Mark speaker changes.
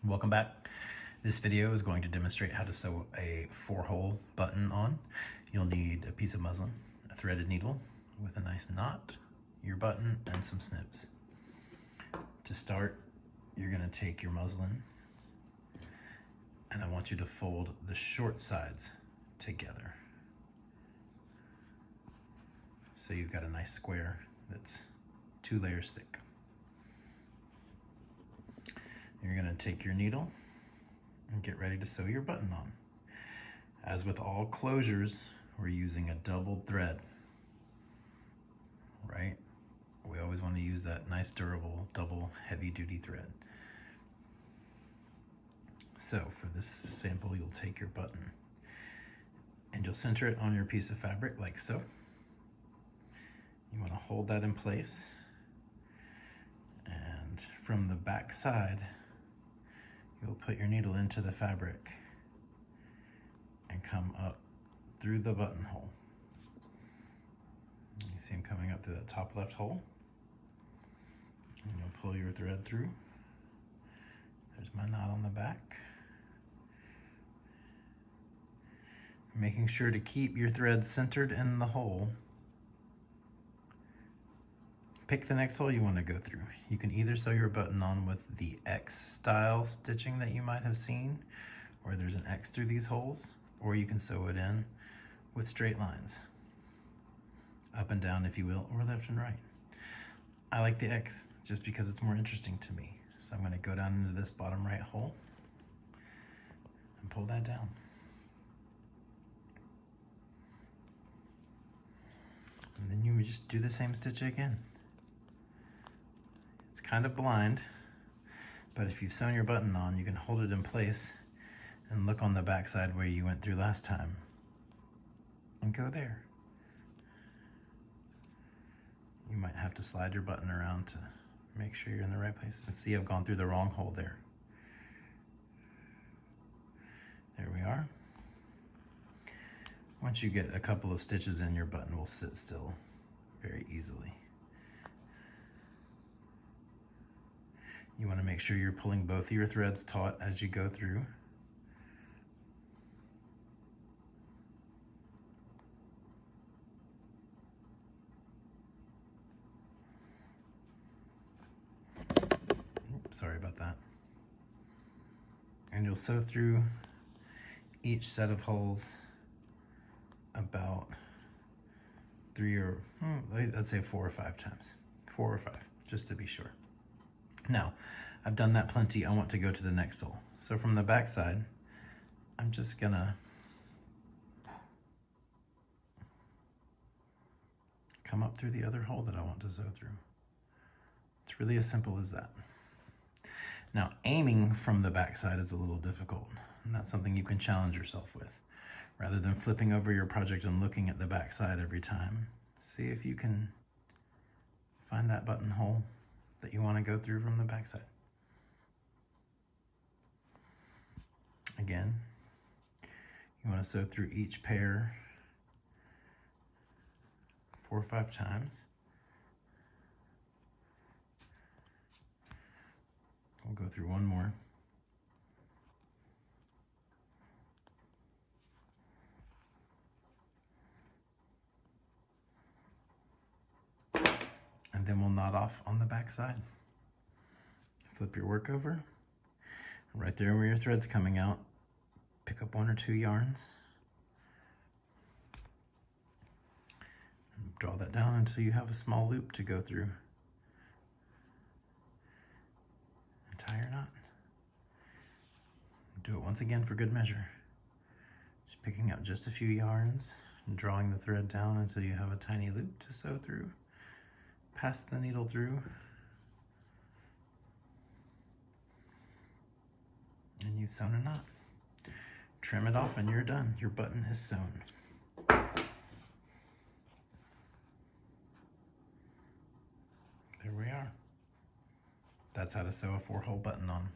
Speaker 1: Welcome back. This video is going to demonstrate how to sew a 4-hole button on. You'll need a piece of muslin, a threaded needle with a nice knot, your button, and some snips. To start, you're going to take your muslin and I want you to fold the short sides together. So you've got a nice square that's 2 layers thick. You're going to take your needle and get ready to sew your button on. As with all closures, we're using a doubled thread, right? We always want to use that nice durable double heavy duty thread. So for this sample, you'll take your button and you'll center it on your piece of fabric like so. You want to hold that in place, and from the back side, you'll put your needle into the fabric and come up through the buttonhole. You see him coming up through that top left hole. And you'll pull your thread through. There's my knot on the back. Making sure to keep your thread centered in the hole. Pick the next hole you want to go through. You can either sew your button on with the X style stitching that you might have seen, where there's an X through these holes, or you can sew it in with straight lines, up and down if you will, or left and right. I like the X just because it's more interesting to me. So I'm going to go down into this bottom right hole and pull that down. And then you just do the same stitch again. Kind of blind, but if you've sewn your button on, you can hold it in place and look on the back side where you went through last time and go there. You might have to slide your button around to make sure you're in the right place. And see, I've gone through the wrong hole there. There we are. Once you get a couple of stitches in, your button will sit still very easily. You want to make sure you're pulling both of your threads taut as you go through. Oops, sorry about that. And you'll sew through each set of holes about 3 or I'd say 4 or 5 times. 4 or 5, just to be sure. Now, I've done that plenty. I want to go to the next hole. So from the back side, I'm just gonna come up through the other hole that I want to sew through. It's really as simple as that. Now, aiming from the back side is a little difficult, and that's something you can challenge yourself with. Rather than flipping over your project and looking at the back side every time, see if you can find that buttonhole that you want to go through from the backside. Again, you want to sew through each pair 4 or 5 times. We'll go through one more. And then we'll knot off on the back side. Flip your work over. Right there where your thread's coming out, pick up 1 or 2 yarns. And draw that down until you have a small loop to go through. And tie your knot. Do it once again for good measure. Just picking up just a few yarns and drawing the thread down until you have a tiny loop to sew through. Pass the needle through, and you've sewn a knot. Trim it off and you're done. Your button is sewn. There we are. That's how to sew a 4-hole button on.